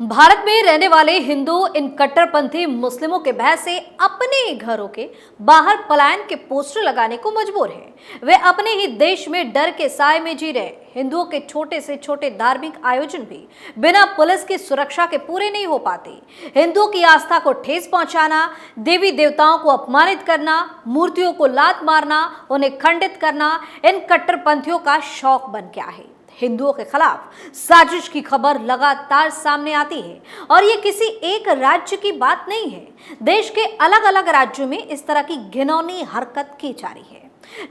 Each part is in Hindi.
भारत में रहने वाले हिंदू इन कट्टरपंथी मुस्लिमों के भय से अपने ही घरों के बाहर पलायन के पोस्टर लगाने को मजबूर हैं। वे अपने ही देश में डर के साए में जी रहे। हिंदुओं के छोटे से छोटे धार्मिक आयोजन भी बिना पुलिस की सुरक्षा के पूरे नहीं हो पाते। हिंदुओं की आस्था को ठेस पहुंचाना, देवी देवताओं को अपमानित करना, मूर्तियों को लात मारना, उन्हें खंडित करना इन कट्टरपंथियों का शौक बन गया है। हिंदुओं के खिलाफ साजिश की खबर लगातार सामने आती है और ये किसी एक राज्य की बात नहीं है। देश के अलग अलग राज्यों में इस तरह की घिनौनी हरकत की जा रही है।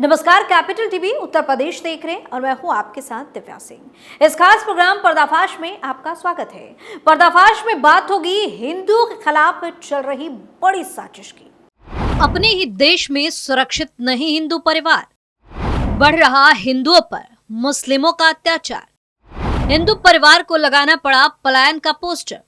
नमस्कार, कैपिटल टीवी उत्तर प्रदेश देख रहे हैं और मैं हूं आपके साथ दिव्या सिंह। इस खास प्रोग्राम पर्दाफाश में आपका स्वागत है। पर्दाफाश में बात होगी हिंदुओं के खिलाफ चल रही बड़ी साजिश की। अपने ही देश में सुरक्षित नहीं हिंदू परिवार, बढ़ रहा हिंदुओं पर मुस्लिमों का अत्याचार, हिंदू परिवार को लगाना पड़ा पलायन का पोस्टर,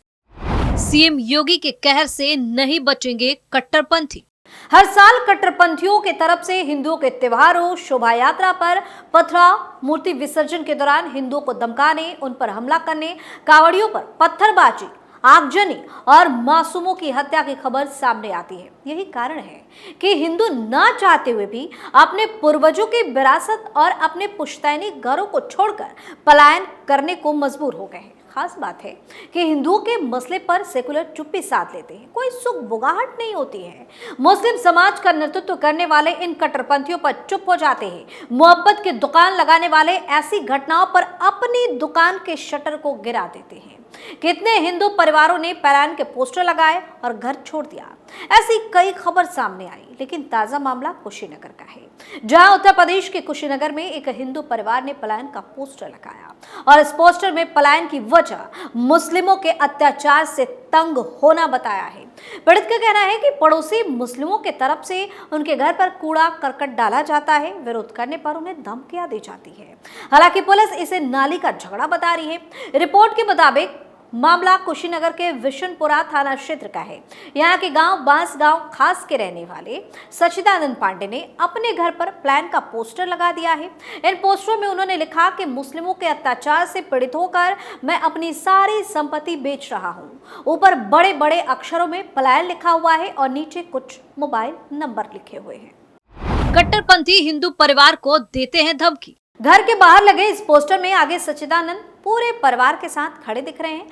सीएम योगी के कहर से नहीं बचेंगे कट्टरपंथी। हर साल कट्टरपंथियों के तरफ से हिंदुओं के त्योहारों, शोभा यात्रा पर पथराव, मूर्ति विसर्जन के दौरान हिंदुओं को धमकाने, उन पर हमला करने, कावड़ियों पर पत्थरबाजी, आगजनी और मासूमों की हत्या की खबर सामने आती है। यही कारण है कि हिंदू ना चाहते हुए भी अपने पूर्वजों की विरासत और अपने पुश्तैनी घरों को छोड़कर पलायन करने को मजबूर हो गए हैं। खास बात है कि हिंदुओं के मसले पर सेकुलर चुप्पी साध लेते हैं, कोई सुख बुगाहट नहीं होती है। मुस्लिम समाज का नेतृत्व करने वाले इन कट्टरपंथियों पर चुप हो जाते हैं। मोहब्बत की दुकान लगाने वाले ऐसी घटनाओं पर अपनी दुकान के शटर को गिरा देते हैं। कितने हिंदू परिवारों ने पलायन के पोस्टर लगाए और घर छोड़ दिया, ऐसी कई खबर सामने आई। लेकिन ताजा मामला कुशीनगर का है, जहां उत्तर प्रदेश के कुशीनगर में एक हिंदू परिवार ने पलायन का पोस्टर लगाया और इस पोस्टर में पलायन की वजह मुस्लिमों के अत्याचार से तंग होना बताया है। पीड़ित का कहना है कि पड़ोसी मुस्लिमों के तरफ से उनके घर पर कूड़ा करकट डाला जाता है, विरोध करने पर उन्हें धमकियां दी जाती है। हालांकि पुलिस इसे नाली का झगड़ा बता रही है। रिपोर्ट के मुताबिक मामला कुशीनगर के विशनपुरा थाना क्षेत्र का है। यहाँ के गांव बांस गांव खास के रहने वाले सचिदानंद पांडे ने अपने घर पर प्लान का पोस्टर लगा दिया है। इन पोस्टरों में उन्होंने लिखा कि मुस्लिमों के अत्याचार से पीड़ित होकर मैं अपनी सारी संपत्ति बेच रहा हूँ। ऊपर बड़े बड़े अक्षरों में पलायन लिखा हुआ है और नीचे कुछ मोबाइल नंबर लिखे हुए हैं। कट्टरपंथी हिंदू परिवार को देते हैं धमकी। घर के बाहर लगे इस पोस्टर में आगे सच्चिदानंद पूरे परिवार के साथ खड़े दिख रहे हैं।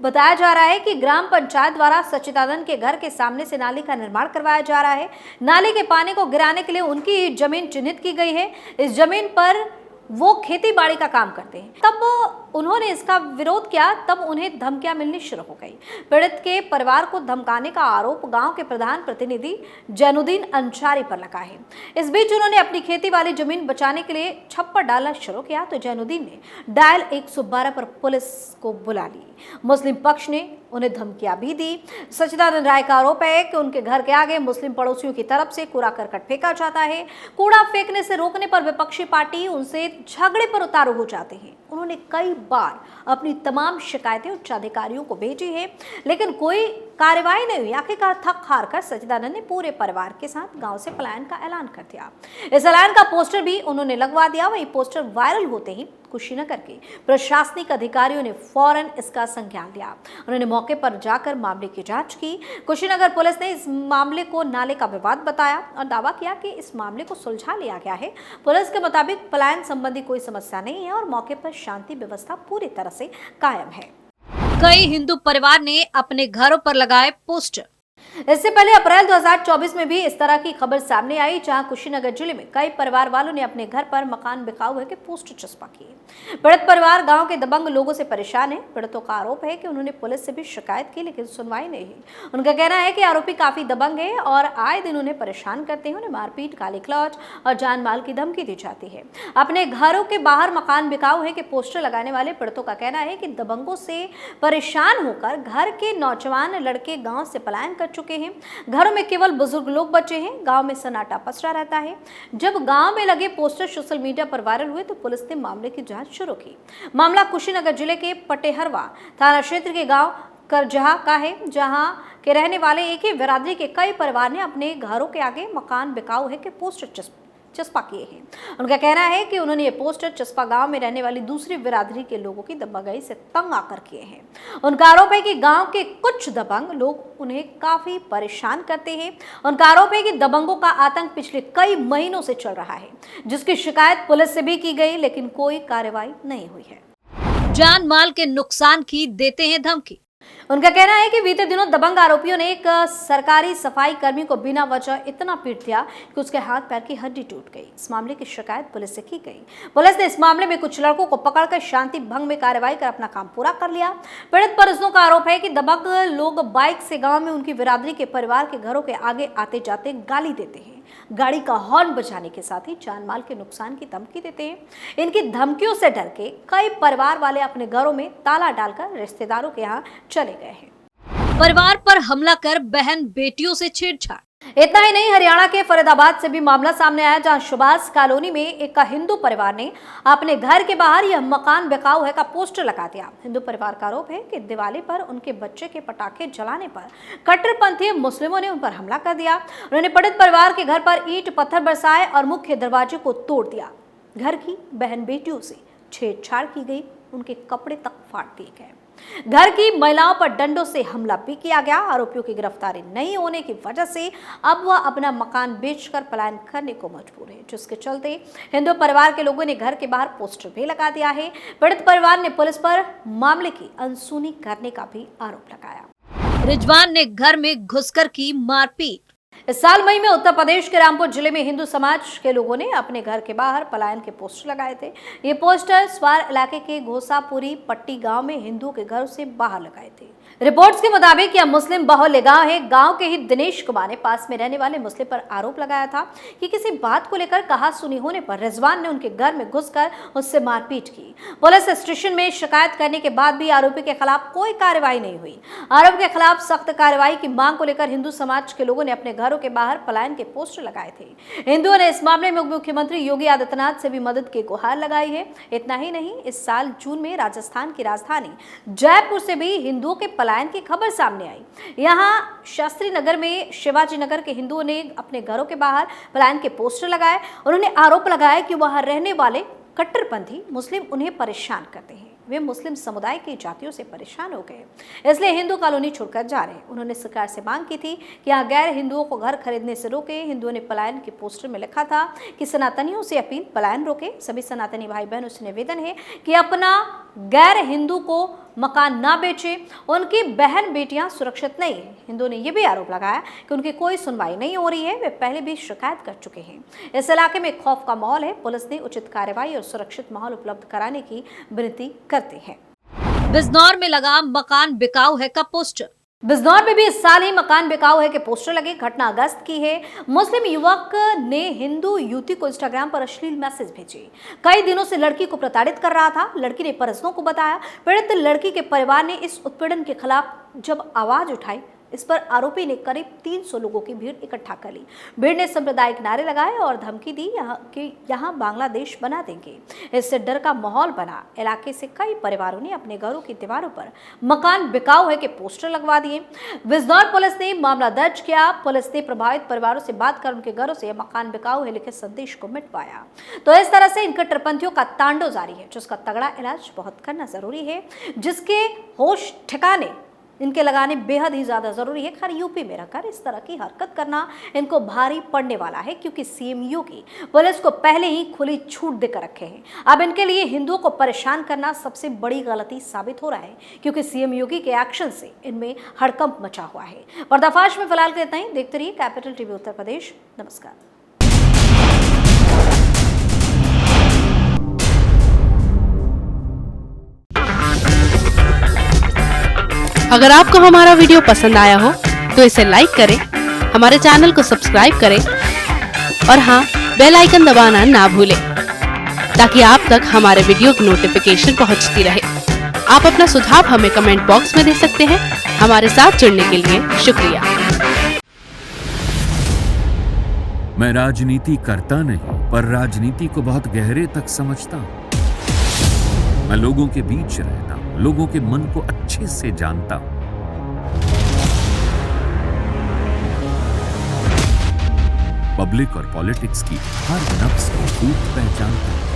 बताया जा रहा है कि ग्राम पंचायत द्वारा सच्चिदानंद के घर के सामने से नाली का निर्माण करवाया जा रहा है। नाली के पानी को गिराने के लिए उनकी जमीन चिन्हित की गई है। इस जमीन पर वो खेती बाड़ी का काम करते हैं। तब उन्होंने इसका विरोध किया, तब उन्हें धमकियां मिलनी शुरू हो गई। पीड़ित के परिवार को धमकाने का आरोप गांव के प्रधान प्रतिनिधि जैनुद्दीन अंसारी पर लगा है। इस बीच उन्होंने अपनी खेती वाली जमीन बचाने के लिए छप्पर डालना शुरू किया तो जैनुद्दीन ने डायल 112 पर पुलिस को बुला ली। मुस्लिम पक्ष ने उन्हें धमकियां भी दी। सच्चिदानंद राय का आरोप है कि उनके घर के आगे मुस्लिम पड़ोसियों की तरफ से कूड़ा करकट फेंका जाता है। कूड़ा फेंकने से रोकने पर विपक्षी पार्टी उनसे झगड़े पर उतारू हो जाते हैं। उन्होंने कई बार अपनी तमाम शिकायतें उच्च अधिकारियों को भेजी है, लेकिन कोई कार्रवाई नहीं हुई। आखिरकार थक हार कर सच्चिदानंद ने पूरे परिवार के साथ गांव से पलायन का ऐलान कर दिया। इस ऐलान का पोस्टर भी उन्होंने लगवा दिया। वही पोस्टर वायरल होते ही कुशीनगर के प्रशासनिक अधिकारियों ने फौरन इसका संज्ञान लिया। उन्होंने मौके पर जाकर मामले की जांच की। कुशीनगर पुलिस ने इस मामले को नाले का विवाद बताया और दावा किया कि इस मामले को सुलझा लिया गया है। पुलिस के मुताबिक पलायन संबंधी कोई समस्या नहीं है और मौके पर शांति व्यवस्था पूरी तरह से कायम है। कई हिंदू परिवार ने अपने घरों पर लगाए पोस्टर। इससे पहले अप्रैल 2024 में भी इस तरह की खबर सामने आई, जहां कुशीनगर जिले में कई परिवार वालों ने अपने घर पर मकान बिकाऊ है के पोस्टर चस्पा किए। पीड़ित परिवार गांव के दबंग लोगों से परेशान है। पीड़ितों का आरोप है कि उन्होंने पुलिस से भी शिकायत की, लेकिन सुनवाई नहीं हुई। उनका कहना है कि आरोपी काफी दबंग है और आए दिन उन्हें परेशान करते हैं। उन्हें मारपीट, गाली गलौज और जान माल की धमकी दी जाती है। अपने घरों के बाहर मकान बिकाऊ है के पोस्टर लगाने वाले पीड़ितों का कहना है कि दबंगों से परेशान होकर घर के नौजवान लड़के गाँव से पलायन कर चुके हैं। घरों में केवल बुजुर्ग लोग बचे हैं। गांव में सन्नाटा पसरा रहता है। जब गांव में लगे पोस्टर सोशल मीडिया पर वायरल हुए तो पुलिस ने मामले की जांच शुरू की। मामला कुशीनगर जिले के पटेहरवा थाना क्षेत्र के गांव करजहा का है, जहां के रहने वाले एक ही बिरादरी के कई परिवार ने अपने घरों के आगे मकान बिकाऊ है के पोस्टर चस्पा किए हैं। उनका कहना है कि उन्होंने ये पोस्टर चस्पा गांव में रहने वाली दूसरी बिरादरी के लोगों की दबंगई से तंग आकर किए हैं। उनका आरोप है कि गांव के कुछ दबंग लोग उन्हें काफी परेशान करते हैं। उनका आरोप है कि दबंगों का आतंक पिछले कई महीनों से चल रहा है, जिसकी शिकायत पुलिस से भी की गई, लेकिन कोई कार्रवाई नहीं हुई है। जान माल के नुकसान की देते हैं धमकी। उनका कहना है कि बीते दिनों दबंग आरोपियों ने एक सरकारी सफाई कर्मी को बिना वजह इतना पीट दिया कि उसके हाथ पैर की हड्डी टूट गई। इस मामले की शिकायत पुलिस से की गई। पुलिस ने इस मामले में कुछ लड़कों को पकड़कर शांति भंग में कार्रवाई कर अपना काम पूरा कर लिया। पीड़ित परिजनों का आरोप है कि दबंग लोग बाइक से गाँव में उनकी बिरादरी के परिवार के घरों के आगे आते जाते गाली देते हैं, गाड़ी का हॉर्न बजाने के साथ ही जान माल के नुकसान की धमकी देते हैं। इनकी धमकियों से डर के कई परिवार वाले अपने घरों में ताला डालकर रिश्तेदारों के यहाँ चले गए हैं। परिवार पर हमला कर बहन बेटियों से छेड़छाड़। इतना ही नहीं, हरियाणा के फरीदाबाद से भी मामला सामने आया, जहां सुभाष कॉलोनी में एक हिंदू परिवार ने अपने घर के बाहर यह मकान बिकाऊ है का पोस्टर लगा दिया। हिंदू परिवार का आरोप है कि दिवाली पर उनके बच्चे के पटाखे जलाने पर कट्टरपंथी मुस्लिमों ने उन पर हमला कर दिया। उन्होंने पीड़ित परिवार के घर पर ईंट पत्थर बरसाए और मुख्य दरवाजे को तोड़ दिया। घर की बहन बेटियों से छेड़छाड़ की गई, उनके कपड़े तक फाड़ दिए गए। घर की महिलाओं पर डंडों से हमला भी किया गया। आरोपियों की गिरफ्तारी नहीं होने की वजह से अब वह अपना मकान बेचकर पलायन करने को मजबूर है, जिसके चलते हिंदू परिवार के लोगों ने घर के बाहर पोस्टर भी लगा दिया है। पीड़ित परिवार ने पुलिस पर मामले की अनसुनी करने का भी आरोप लगाया। रिजवान ने घर में घुसकर की मारपीट। इस साल मई में उत्तर प्रदेश के रामपुर जिले में हिंदू समाज के लोगों ने अपने घर के बाहर पलायन के पोस्टर लगाए थे। ये पोस्टर स्वार इलाके के घोसापुरी पट्टी गांव में हिंदुओं के घर से बाहर लगाए थे। रिपोर्ट्स के मुताबिक यह मुस्लिम बहुल्य गांव है। गांव के ही दिनेश कुमार ने पास में रहने वाले मुस्लिम पर आरोप लगाया था कि किसी बात को लेकर कहा सुनी होने पर रिजवान ने उनके घर में घुसकर उससे मारपीट की। पुलिस स्टेशन में शिकायत करने के बाद भी आरोपी के खिलाफ कोई कार्रवाई नहीं हुई। आरोप के खिलाफ सख्त कार्रवाई की मांग को लेकर हिंदू समाज के लोगों ने अपने घरों के बाहर पलायन के पोस्टर लगाए थे। हिंदुओं ने इस मामले में मुख्यमंत्री योगी आदित्यनाथ से भी मदद की गुहार लगाई है। इतना ही नहीं, इस साल जून में राजस्थान की राजधानी जयपुर से भी हिंदुओं के पलायन की खबर सामने आई। यहां शास्त्री नगर में शिवाजी नगर के हिंदुओं ने अपने घरों के बाहर पलायन के पोस्टर लगाए। उन्होंने आरोप लगाया कि वहां रहने वाले कट्टरपंथी मुस्लिम उन्हें परेशान करते हैं। वे मुस्लिम समुदाय की जातियों से परेशान हो गए, इसलिए हिंदू कॉलोनी छोड़कर जा रहे हैं। उन्होंने सरकार से मांग की थी कि यहाँ गैर हिंदुओं को घर खरीदने से रोके। हिंदुओं ने पलायन के पोस्टर में लिखा था कि सनातनियों से अपील, पलायन रोके। सभी सनातनी भाई बहनों से निवेदन है कि अपना गैर हिंदू को मकान ना बेचे, उनकी बहन बेटियां सुरक्षित नहीं है। हिंदुओं ने यह भी आरोप लगाया कि उनकी कोई सुनवाई नहीं हो रही है। वे पहले भी शिकायत कर चुके हैं। इस इलाके में खौफ का माहौल है। पुलिस ने उचित कार्रवाई और सुरक्षित माहौल उपलब्ध कराने की विनती करते हैं। बिजनौर में लगा मकान बिकाऊ है का पोस्टर। बिजनौर में भी इस साल ही मकान बिकाऊ है के पोस्टर लगे। घटना अगस्त की है। मुस्लिम युवक ने हिंदू युवती को इंस्टाग्राम पर अश्लील मैसेज भेजे। कई दिनों से लड़की को प्रताड़ित कर रहा था। लड़की ने परिजनों को बताया। पीड़ित लड़की के परिवार ने इस उत्पीड़न के खिलाफ जब आवाज उठाई, इस पर आरोपी ने करीब 300 लोगों की भीड़ इकट्ठा कर ली। भीड़ ने सांप्रदायिक नारे लगाए और धमकी दी कि यहाँ बांग्लादेश बना देंगे। इससे डर का माहौल बना। इलाके से कई परिवारों ने अपने घरों की दीवारों पर मकान बिकाऊ है के पोस्टर लगवा दिए। बिजनौर पुलिस ने मामला दर्ज किया। पुलिस ने प्रभावित परिवारों से बात कर उनके घरों से मकान बिकाऊ है लिखे संदेश को मिटवाया। तो इस तरह से इन कट्टरपंथियों का तांडव जारी है, जिसका तगड़ा इलाज बहुत करना जरूरी है, जिसके होश ठिकाने इनके लगाने बेहद ही ज्यादा जरूरी है। खैर, यूपी में रहकर इस तरह की हरकत करना इनको भारी पड़ने वाला है, क्योंकि सीएम योगी पुलिस को पहले ही खुली छूट देकर रखे हैं। अब इनके लिए हिंदुओं को परेशान करना सबसे बड़ी गलती साबित हो रहा है, क्योंकि सीएम योगी के एक्शन से इनमें हड़कंप मचा हुआ है। पर्दाफाश में फिलहाल के इतना ही। देखते रहिए कैपिटल टीवी उत्तर प्रदेश। नमस्कार। अगर आपको हमारा वीडियो पसंद आया हो तो इसे लाइक करें, हमारे चैनल को सब्सक्राइब करें और हाँ, बेल आइकन दबाना ना भूलें, ताकि आप तक हमारे वीडियो की नोटिफिकेशन पहुंचती रहे। आप अपना सुझाव हमें कमेंट बॉक्स में दे सकते हैं। हमारे साथ जुड़ने के लिए शुक्रिया। मैं राजनीति करता नहीं, पर राजनीति को बहुत गहरे तक समझता हूं। मैं लोगों के बीच रहता हूं, लोगों के मन को अच्छे से जानता हूं। पब्लिक और पॉलिटिक्स की हर नब्ज को खूब पहचानता हूं।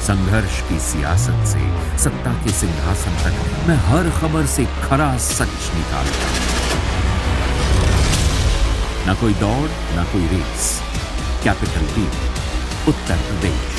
संघर्ष की सियासत से सत्ता के सिंहासन तक मैं हर खबर से खरा सच निकालता हूं। ना कोई दौड़, ना कोई race. Capital B, Uttar Pradesh.